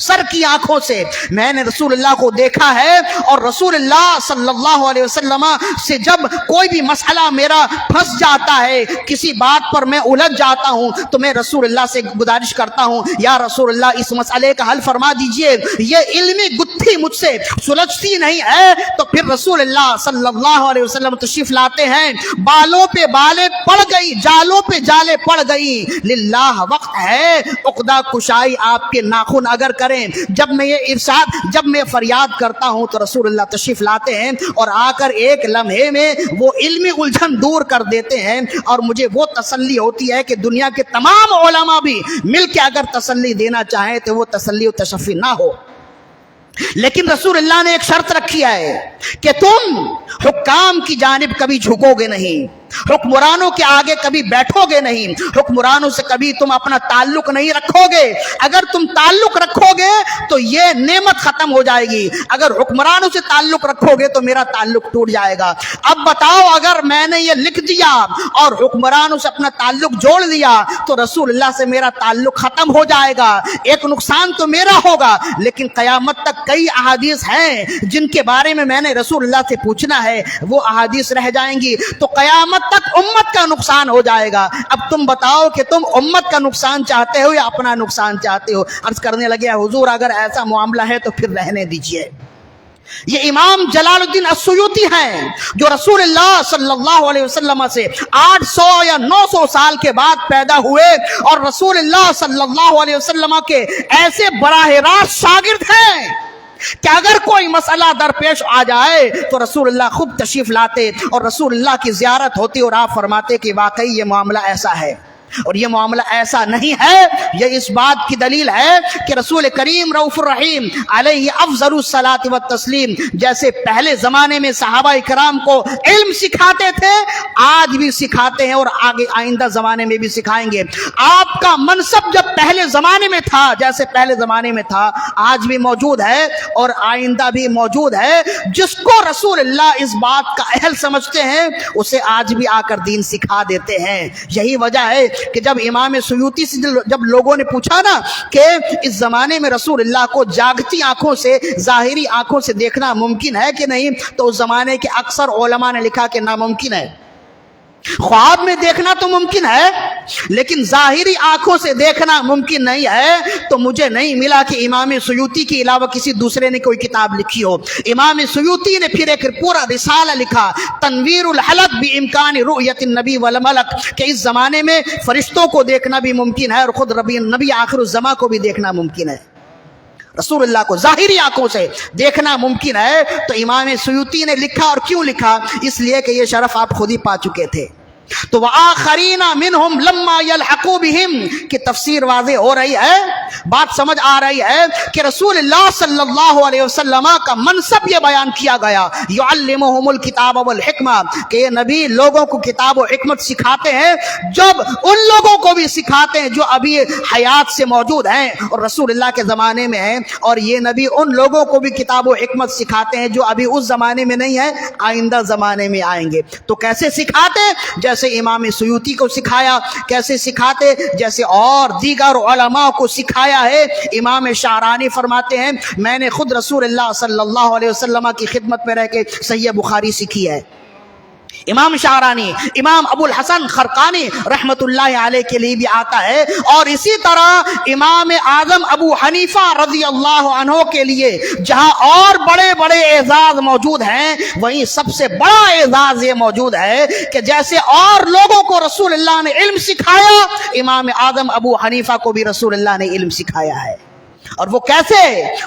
سر کی آنکھوں سے میں نے رسول اللہ کو دیکھا ہے، اور رسول اللہ صلی اللہ علیہ وسلم سے جب کوئی بھی مسئلہ میرا پھنس جاتا ہے، کسی بات پر میں الجھ جاتا ہوں، تو میں رسول اللہ سے گزارش کرتا ہوں یا رسول اللہ اس مسئلے کا حل فرما دیجئے، یہ علمی گتھی مجھ سے سلجھتی نہیں ہے۔ تو پھر رسول اللہ صلی اللہ علیہ وسلم تشریف لاتے ہیں، بالوں پہ بالیں پڑ گئی، جالوں پہ جالیں پڑ گئی، للہ وقت ہے عقدہ کشائی، آپ کے ناخن اگر کریں. جب میں فریاد کرتا ہوں تو رسول اللہ تشریف لاتے ہیں اور آ کر ایک لمحے میں وہ علمی الجھن دور کر دیتے ہیں, اور مجھے وہ تسلی ہوتی ہے کہ دنیا کے تمام علماء بھی مل کے اگر تسلی دینا چاہیں تو وہ تسلی و تشفی نہ ہو. لیکن رسول اللہ نے ایک شرط رکھی ہے کہ تم حکام کی جانب کبھی جھکو گے نہیں, حکمرانوں کے آگے کبھی بیٹھو گے نہیں, حکمرانوں سے کبھی تم اپنا تعلق نہیں رکھو گے. اگر تم تعلق رکھو گے تو یہ نعمت ختم ہو جائے گی, اگر حکمرانوں سے تعلق رکھو گے تو میرا تعلق ٹوٹ جائے گا. اب بتاؤ, اگر میں نے یہ لکھ دیا اور حکمرانوں سے اپنا تعلق جوڑ دیا تو رسول اللہ سے میرا تعلق ختم ہو جائے گا. ایک نقصان تو میرا ہوگا, لیکن قیامت تک کئی احادیث ہیں جن کے بارے میں نے رسول اللہ سے پوچھنا ہے, وہ احادیث رہ جائیں گی, تو قیامت تک امت کا نقصان ہو جائے گا. اب تم بتاؤ کہ تم امت کا نقصان چاہتے ہو یا اپنا نقصان چاہتے ہو. عرض کرنے لگے, حضور اگر ایسا معاملہ ہے تو پھر رہنے دیجئے. یہ امام جلال الدین السیوطی ہیں جو رسول اللہ صلی اللہ علیہ وسلم سے 800 یا 900 سال کے بعد پیدا ہوئے, اور رسول اللہ صلی اللہ علیہ وسلم کے ایسے براہ راست شاگرد ہیں کہ اگر کوئی مسئلہ درپیش آ جائے تو رسول اللہ خود تشریف لاتے اور رسول اللہ کی زیارت ہوتی اور آپ فرماتے کہ واقعی یہ معاملہ ایسا ہے اور یہ معاملہ ایسا نہیں ہے. یہ اس بات کی دلیل ہے کہ رسول کریم رؤوف الرحیم علیہ افضل الصلاۃ والتسلیم جیسے پہلے زمانے میں صحابہ کرام کو علم سکھاتے تھے, آج بھی سکھاتے ہیں اور آگے آئندہ زمانے میں بھی سکھائیں گے. آپ کا منصب جب پہلے زمانے میں تھا, جیسے پہلے زمانے میں تھا, آج بھی موجود ہے اور آئندہ بھی موجود ہے. جس کو رسول اللہ اس بات کا اہل سمجھتے ہیں اسے آج بھی آ کر دین سکھا دیتے ہیں. یہی وجہ ہے کہ جب امام سیوطی سے جب لوگوں نے پوچھا نا کہ اس زمانے میں رسول اللہ کو جاگتی آنکھوں سے, ظاہری آنکھوں سے دیکھنا ممکن ہے کہ نہیں, تو اس زمانے کے اکثر علماء نے لکھا کہ ناممکن ہے. خواب میں دیکھنا تو ممکن ہے لیکن ظاہری آنکھوں سے دیکھنا ممکن نہیں ہے. تو مجھے نہیں ملا کہ امام سیوطی کے علاوہ کسی دوسرے نے کوئی کتاب لکھی ہو. امام سیوطی نے پھر ایک پورا رسالہ لکھا, تنویر الحلق بامکان رؤیت النبی والملک, کہ اس زمانے میں فرشتوں کو دیکھنا بھی ممکن ہے اور خود نبی آخر الزمان کو بھی دیکھنا ممکن ہے. رسول اللہ کو ظاہری آنکھوں سے دیکھنا ممکن ہے. تو امام سیوطی نے لکھا, اور کیوں لکھا؟ اس لیے کہ یہ شرف آپ خود ہی پا چکے تھے. تو وآخرین منہم لما یلحقوا بہم کی تفسیر واضح ہو رہی ہے, بات سمجھ آ رہی ہے کہ رسول اللہ صلی اللہ علیہ وسلم کا منصب یہ بیان کیا گیا, یعلمہم الکتاب والحکمہ, کہ یہ نبی لوگوں کو کتاب و حکمت سکھاتے ہیں, جب ان لوگوں کو بھی سکھاتے ہیں جو ابھی حیات سے موجود ہیں اور رسول اللہ کے زمانے میں ہیں, اور یہ نبی ان لوگوں کو بھی کتاب و حکمت سکھاتے ہیں جو ابھی اس زمانے میں نہیں ہے, آئندہ زمانے میں آئیں گے. تو کیسے سکھاتے؟ جیسے امام سیوطی کو سکھایا. کیسے سکھاتے؟ جیسے اور دیگر علماء کو سکھایا ہے. امام شعرانی فرماتے ہیں, میں نے خود رسول اللہ صلی اللہ علیہ وسلم کی خدمت میں رہ کے صحیح بخاری سیکھی ہے. امام شعرانی, امام ابو الحسن خرقانی رحمت اللہ علیہ کے لیے بھی آتا ہے, اور اسی طرح امام اعظم ابو حنیفہ رضی اللہ عنہ کے لیے جہاں اور بڑے بڑے اعزاز موجود ہیں, وہیں سب سے بڑا اعزاز یہ موجود ہے کہ جیسے اور لوگوں کو رسول اللہ نے علم سکھایا, امام اعظم ابو حنیفہ کو بھی رسول اللہ نے علم سکھایا ہے. اور وہ کیسے؟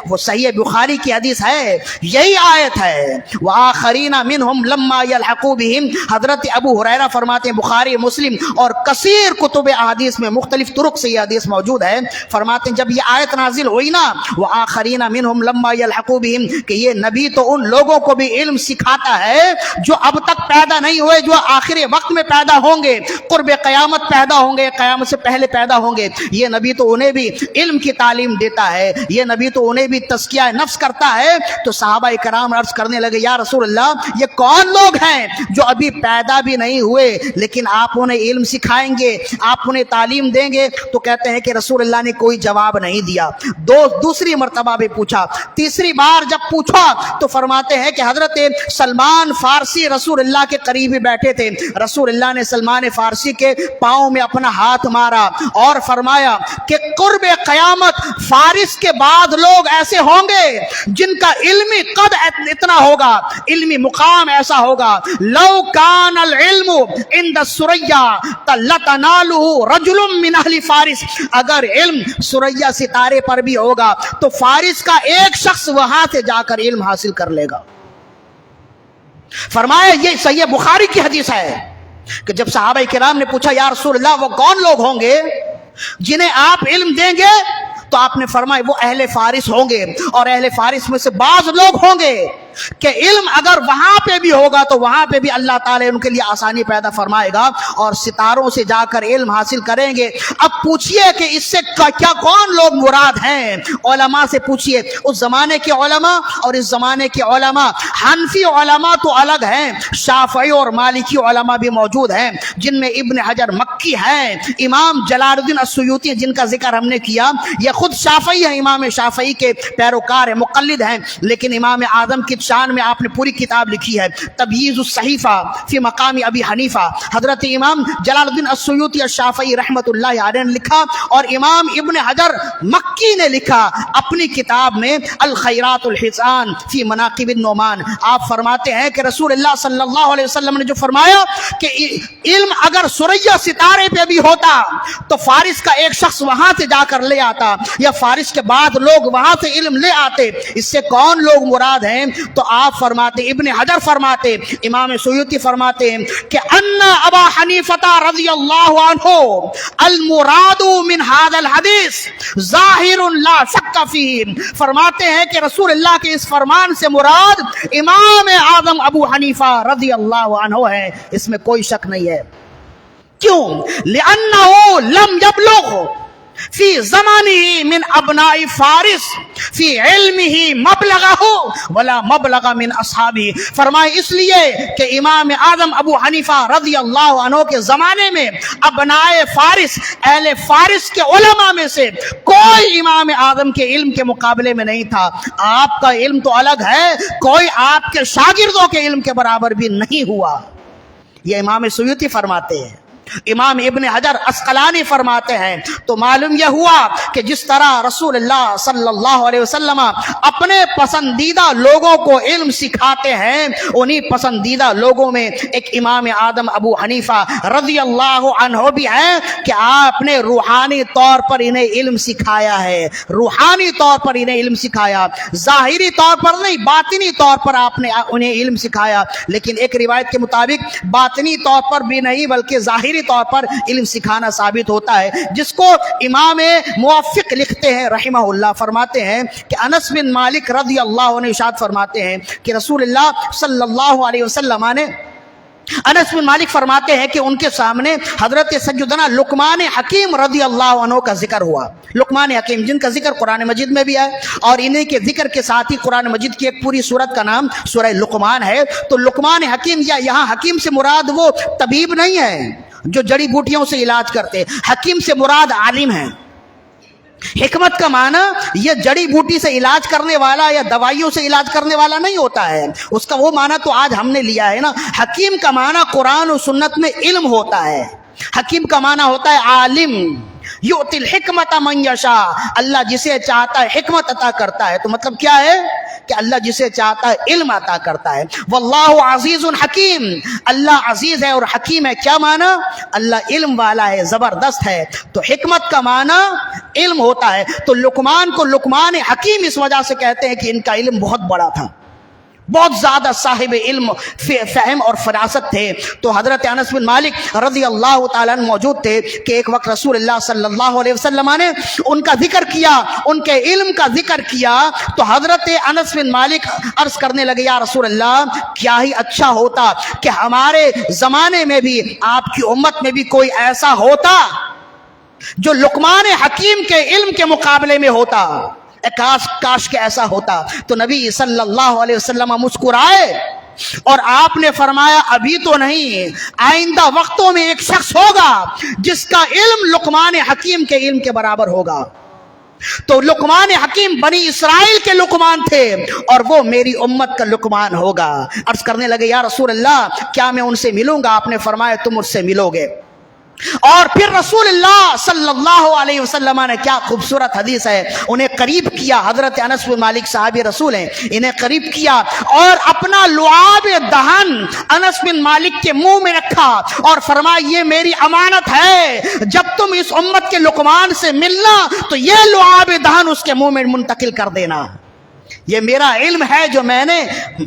وہ صحیح بخاری کی حدیث ہے, یہی آیت ہے, وآخرین منہم لما یلحقوا بہم. حضرت ابو ہریرہ فرماتے ہیں, بخاری مسلم اور کثیر کتب احادیث میں مختلف طرق سے یہ حدیث موجود ہے, فرماتے ہیں جب یہ آیت نازل ہوئی نا, وآخرین منہم لما یلحقوا بہم, کہ یہ نبی تو ان لوگوں کو بھی علم سکھاتا ہے جو اب تک پیدا نہیں ہوئے, جو آخر وقت میں پیدا ہوں گے, قرب قیامت پیدا ہوں گے, قیامت سے پہلے پیدا ہوں گے. یہ نبی تو انہیں بھی علم کی تعلیم دیتا ہے, یہ نبی تو انہیں بھی تزکیہ نفس کرتا ہے. تو صحابہ کرام عرض کرنے لگے, یا رسول اللہ یہ کون لوگ ہیں جو ابھی پیدا بھی نہیں ہوئے لیکن آپ انہیں علم سکھائیں گے, آپ انہیں تعلیم دیں گے؟ تو کہتے ہیں کہ رسول اللہ نے کوئی جواب نہیں دیا. دوسری مرتبہ بھی پوچھا, تیسری بار جب پوچھا تو فرماتے ہیں کہ حضرت سلمان فارسی رسول اللہ کے قریب بیٹھے تھے. رسول اللہ نے سلمان فارسی کے پاؤں میں اپنا ہاتھ مارا اور فرمایا کہ قرب قیامت فارس فارس کے بعد لوگ ایسے ہوں گے جن کا علمی قد اتنا ہوگا، علمی مقام ایسا ہوگا، لو کان العلم عند الثریا لتنالہ رجل من اہل فارس، اگر علم ثریا ستارے پر بھی ہوگا تو فارس کا ایک شخص وہاں سے جا کر علم حاصل کر لے گا۔ فرمایا یہ صحیح بخاری کی حدیث ہے کہ جب صحابہ کرام نے پوچھا یا رسول اللہ وہ کون لوگ ہوں گے جنہیں آپ علم دیں گے، تو آپ نے فرمایا وہ اہل فارس ہوں گے، اور اہل فارس میں سے بعض لوگ ہوں گے کہ علم اگر وہاں پہ بھی ہوگا تو وہاں پہ بھی اللہ تعالیٰ ان کے لیے آسانی پیدا فرمائے گا اور ستاروں سے جا کر علم حاصل کریں گے۔ اب پوچھئے کہ اس سے کیا کون لوگ مراد ہیں؟ علماء سے پوچھئے، اس زمانے کے علماء اور اس زمانے کے علماء، حنفی علماء تو الگ ہیں، شافعی اور مالکی علماء بھی موجود ہیں جن میں ابن حجر مکی ہیں، امام جلال الدین السیوطی جن کا ذکر ہم نے کیا، یہ خود شافعی ہیں، امام شافعی کے پیروکار ہیں، مقلد ہیں، لیکن امام اعظم کی شان میں آپ نے پوری کتاب لکھی ہے تمییز الصحیفہ فی مقام ابی حنیفہ، حضرت امام جلال الدین السیوطی الشافعی رحمۃ اللہ علیہ نے لکھا، اور امام ابن حجر مکی نے لکھا اپنی کتاب میں الخیرات الحسان فی مناقب النعمان۔ آپ فرماتے ہیں کہ رسول اللہ صلی اللہ علیہ وسلم نے جو فرمایا کہ علم اگر ثریا ستارے پہ بھی ہوتا تو فارس کا ایک شخص وہاں سے جا کر لے آتا، یا فارس کے بعد لوگ وہاں سے علم لے آتے، اس سے کون لوگ مراد ہیں؟ تو آپ فرماتے، ابن حجر فرماتے، امام سیوطی فرماتے ہیں کہ ان ابا حنیفہ رضی اللہ عنہ المراد من هذا الحدیث ظاہر لا شک فیہ، فرماتے ہیں کہ رسول اللہ کے اس فرمان سے مراد امام اعظم ابو حنیفہ رضی اللہ عنہ ہے، اس میں کوئی شک نہیں ہے۔ کیوں؟ لأنه لم يبلغ فی زمانہ من ابناء فارس فی علمہ مبلغہ ولا مبلغ من اصحابہ، فرمائے اس لیے کہ امام اعظم ابو حنیفہ رضی اللہ عنہ کے زمانے میں ابناء فارس، اہل فارس کے علماء میں سے کوئی امام اعظم کے علم کے مقابلے میں نہیں تھا۔ آپ کا علم تو الگ ہے، کوئی آپ کے شاگردوں کے علم کے برابر بھی نہیں ہوا، یہ امام سیوطی فرماتے ہیں۔ امام ابن حجر عسقلانی فرماتے ہیں تو معلوم یہ ہوا کہ جس طرح رسول اللہ صلی اللہ علیہ وسلم اپنے پسندیدہ لوگوں کو علم سکھاتے ہیں، انہی پسندیدہ لوگوں میں ایک امام اعظم ابو حنیفہ رضی اللہ عنہ بھی ہیں کہ آپ نے روحانی طور پر انہیں علم سکھایا ہے، روحانی طور پر انہیں علم سکھایا، ظاہری طور پر نہیں، باطنی طور پر آپ نے انہیں علم سکھایا۔ لیکن ایک روایت کے مطابق باطنی طور پر بھی نہیں بلکہ ظاہری طور پر علم سکھانا ثابت ہوتا ہے، جس کو امام موفق لکھتے ہیں رحمہ اللہ، فرماتے ہیں کہ انس بن مالک رضی اللہ عنہ ارشاد فرماتے ہیں کہ رسول اللہ صلی اللہ علیہ وسلم نے، انس بن مالک فرماتے ہیں کہ ان کے سامنے حضرت سیدنا لقمان حکیم رضی اللہ عنہ کا ذکر ہوا، لقمان حکیم جن کا ذکر قرآن مجید میں بھی ہے، اور انہیں کے ذکر کے ساتھ ہی قرآن مجید کی ایک پوری سورت کا نام سورہ لقمان ہے۔ تو لقمان حکیم، یا یہاں حکیم سے مراد وہ طبیب نہیں ہے جو جڑی بوٹیوں سے علاج کرتے، حکیم سے مراد عالم ہے۔ حکمت کا معنی یہ جڑی بوٹی سے علاج کرنے والا یا دوائیوں سے علاج کرنے والا نہیں ہوتا ہے، اس کا وہ معنی تو آج ہم نے لیا ہے نا۔ حکیم کا معنی قرآن و سنت میں علم ہوتا ہے، حکیم کا معنی ہوتا ہے عالم، یؤتی الحکمت من یشاء، اللہ جسے چاہتا ہے حکمت عطا کرتا ہے۔ تو مطلب کیا ہے کہ اللہ جسے چاہتا ہے علم عطا کرتا ہے۔ واللہ عزیز حکیم، اللہ عزیز ہے اور حکیم ہے، کیا معنی؟ اللہ علم والا ہے، زبردست ہے۔ تو حکمت کا معنی علم ہوتا ہے، تو لقمان کو لقمان حکیم اس وجہ سے کہتے ہیں کہ ان کا علم بہت بڑا تھا، بہت زیادہ صاحب علم، فہم اور فراست تھے۔ تو حضرت انس بن مالک رضی اللہ تعالیٰ عنہ موجود تھے کہ ایک وقت رسول اللہ صلی اللہ علیہ وسلم نے ان کا ذکر کیا، ان کے علم کا ذکر کیا، تو حضرت انس بن مالک عرض کرنے لگے یا رسول اللہ کیا ہی اچھا ہوتا کہ ہمارے زمانے میں بھی، آپ کی امت میں بھی کوئی ایسا ہوتا جو لقمان حکیم کے علم کے مقابلے میں ہوتا، کاش کہ ایسا ہوتا۔ تو نبی صلی اللہ علیہ وسلم مسکرائے اور آپ نے فرمایا ابھی تو نہیں، آئندہ وقتوں میں ایک شخص ہوگا جس کا علم لقمان حکیم کے علم کے برابر ہوگا۔ تو لقمان حکیم بنی اسرائیل کے لقمان تھے اور وہ میری امت کا لقمان ہوگا۔ عرض کرنے لگے یا رسول اللہ کیا میں ان سے ملوں گا؟ آپ نے فرمایا تم مجھ سے ملو گے۔ اور پھر رسول اللہ صلی اللہ علیہ وسلم نے کیا خوبصورت حدیث ہے، انہیں قریب کیا، حضرت انس بن مالک صحابی رسول ہیں، انہیں قریب کیا اور اپنا لعاب دہن انس بن مالک کے منہ میں رکھا اور فرمایا یہ میری امانت ہے، جب تم اس امت کے لقمان سے ملنا تو یہ لعاب دہن اس کے منہ میں منتقل کر دینا، یہ میرا علم ہے جو میں نے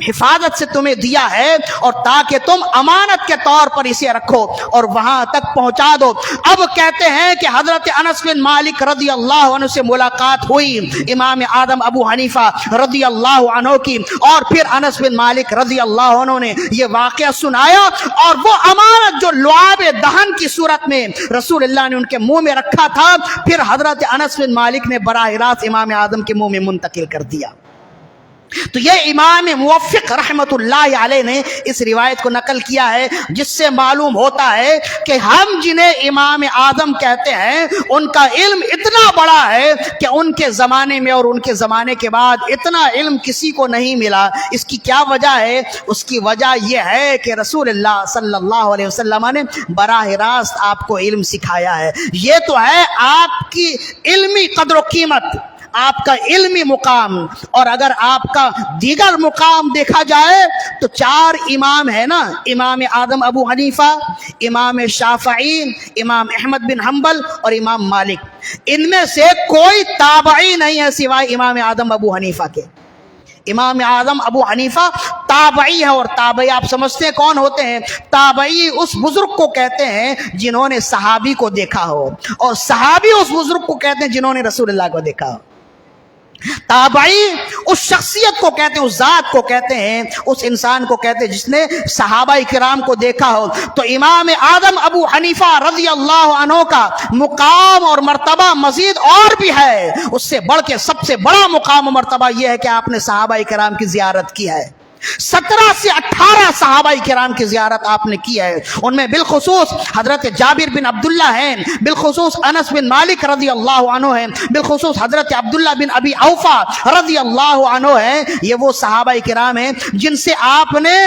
حفاظت سے تمہیں دیا ہے، اور تاکہ تم امانت کے طور پر اسے رکھو اور وہاں تک پہنچا دو۔ اب کہتے ہیں کہ حضرت انس بن مالک رضی اللہ عنہ سے ملاقات ہوئی امام اعظم ابو حنیفہ رضی اللہ عنہ کی، اور پھر انس بن مالک رضی اللہ عنہ نے یہ واقعہ سنایا، اور وہ امانت جو لعاب دہن کی صورت میں رسول اللہ نے ان کے منہ میں رکھا تھا، پھر حضرت انس بن مالک نے براہ راست امام اعظم کے منہ میں منتقل کر دیا۔ تو یہ امام موفق رحمت اللہ علیہ نے اس روایت کو نقل کیا ہے، جس سے معلوم ہوتا ہے کہ ہم جنہیں امام اعظم کہتے ہیں ان کا علم اتنا بڑا ہے کہ ان کے زمانے میں اور ان کے زمانے کے بعد اتنا علم کسی کو نہیں ملا۔ اس کی کیا وجہ ہے؟ اس کی وجہ یہ ہے کہ رسول اللہ صلی اللہ علیہ وسلم نے براہ راست آپ کو علم سکھایا ہے۔ یہ تو ہے آپ کی علمی قدر و قیمت، آپ کا علمی مقام، اور اگر آپ کا دیگر مقام دیکھا جائے تو 4 امام ہے نا، امام اعظم ابو حنیفہ، امام شافعی، امام احمد بن حنبل اور امام مالک، ان میں سے کوئی تابعی نہیں ہے سوائے امام اعظم ابو حنیفہ کے۔ امام اعظم ابو حنیفہ تابعی ہے، اور تابعی آپ سمجھتے ہیں کون ہوتے ہیں؟ تابعی اس بزرگ کو کہتے ہیں جنہوں نے صحابی کو دیکھا ہو، اور صحابی اس بزرگ کو کہتے ہیں جنہوں نے رسول اللہ کو دیکھا ہو۔ تابعی اس شخصیت کو کہتے ہیں، اس ذات کو کہتے ہیں، اس انسان کو کہتے ہیں جس نے صحابہ کرام کو دیکھا ہو۔ تو امام اعظم ابو حنیفہ رضی اللہ عنہ کا مقام اور مرتبہ مزید اور بھی ہے، اس سے بڑھ کے سب سے بڑا مقام و مرتبہ یہ ہے کہ آپ نے صحابہ کرام کی زیارت کی ہے۔ 17 سے 18 صحابہ کرام کی زیارت آپ نے کی ہے، ان میں بالخصوص حضرت جابر بن عبداللہ ہیں، بالخصوص انس بن مالک رضی اللہ عنہ ہیں، بالخصوص حضرت عبداللہ بن ابی اوفا رضی اللہ عنہ ہیں۔ یہ وہ صحابہ کرام ہیں جن سے آپ نے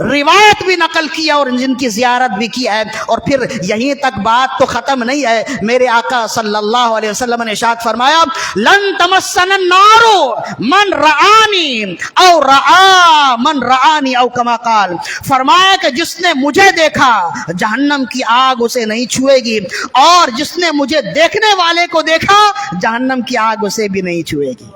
روایت بھی نقل کیا اور جن کی زیارت بھی کی ہے۔ اور پھر یہیں تک بات تو ختم نہیں ہے، میرے آقا صلی اللہ علیہ وسلم نے ارشاد فرمایا لن تمسن النار من رآنی او رآ من رآنی او کما قال، فرمایا کہ جس نے مجھے دیکھا جہنم کی آگ اسے نہیں چھوئے گی، اور جس نے مجھے دیکھنے والے کو دیکھا جہنم کی آگ اسے بھی نہیں چھوئے گی۔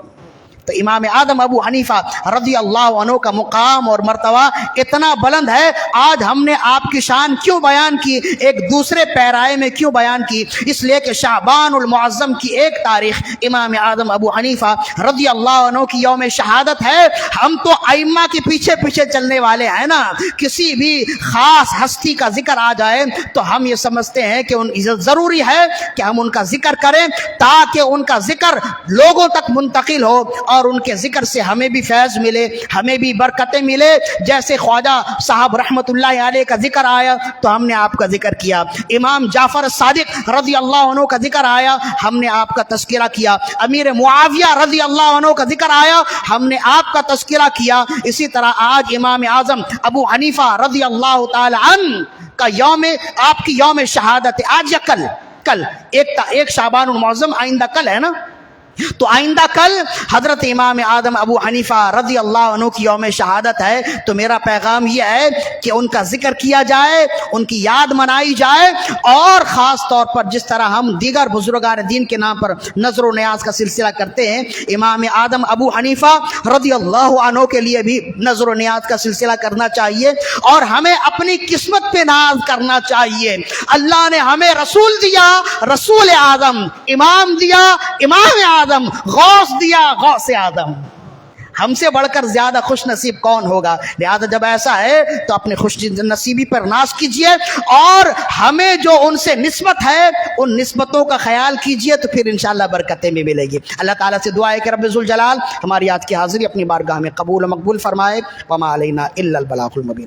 تو امام اعظم ابو حنیفہ رضی اللہ عنہ کا مقام اور مرتبہ اتنا بلند ہے۔ آج ہم نے آپ کی شان کیوں بیان کی، ایک دوسرے پیرائے میں کیوں بیان کی؟ اس لیے کہ شعبان المعظم کی 1 تاریخ امام اعظم ابو حنیفہ رضی اللہ عنہ کی یوم شہادت ہے۔ ہم تو ائمہ کے پیچھے پیچھے چلنے والے ہیں نا، کسی بھی خاص ہستی کا ذکر آ جائے تو ہم یہ سمجھتے ہیں کہ ضروری ہے کہ ہم ان کا ذکر کریں تاکہ ان کا ذکر لوگوں تک منتقل ہو، اور ان کے ذکر سے ہمیں بھی فیض ملے، ہمیں بھی برکتیں ملے۔ جیسے خواجہ صاحب رحمت اللہ علیہ کا ذکر آیا تو ہم نے آپ کا ذکر کیا، امام جعفر صادق رضی اللہ عنہ کا ذکر آیا ہم نے آپ کا تذکرہ کیا، امیر معاویہ رضی اللہ عنہ کا ذکر آیا ہم نے آپ کا تذکرہ کیا۔ اسی طرح آج امام اعظم ابو حنیفہ رضی اللہ تعالی عنہ کا یوم، آپ کی یوم شہادت ہے آج یا کل 1 شعبان المعظم، آئندہ کل ہے نا، تو آئندہ کل حضرت امام اعظم ابو حنیفہ رضی اللہ عنہ کی یوم شہادت ہے۔ تو میرا پیغام یہ ہے کہ ان کا ذکر کیا جائے، ان کی یاد منائی جائے، اور خاص طور پر جس طرح ہم دیگر بزرگان دین کے نام پر نظر و نیاز کا سلسلہ کرتے ہیں، امام اعظم ابو حنیفہ رضی اللہ عنہ کے لیے بھی نظر و نیاز کا سلسلہ کرنا چاہیے، اور ہمیں اپنی قسمت پہ ناز کرنا چاہیے۔ اللہ نے ہمیں رسول دیا، رسول اعظم، امام دیا، امام اعظم، غوث دیا، غوث اعظم، ہم سے بڑھ کر زیادہ خوش نصیب کون ہوگا؟ لہذا جب ایسا ہے تو اپنے خوش نصیبی پر ناز کیجئے، اور ہمیں جو ان سے نسبت ہے ان نسبتوں کا خیال کیجئے، تو پھر انشاءاللہ برکتیں بھی ملے گی۔ اللہ تعالیٰ سے دعا ہے کہ رب ذوالجلال ہماری آج کی حاضری اپنی بارگاہ میں قبول و مقبول فرمائے۔ وما علینا الا البلاغ المبین۔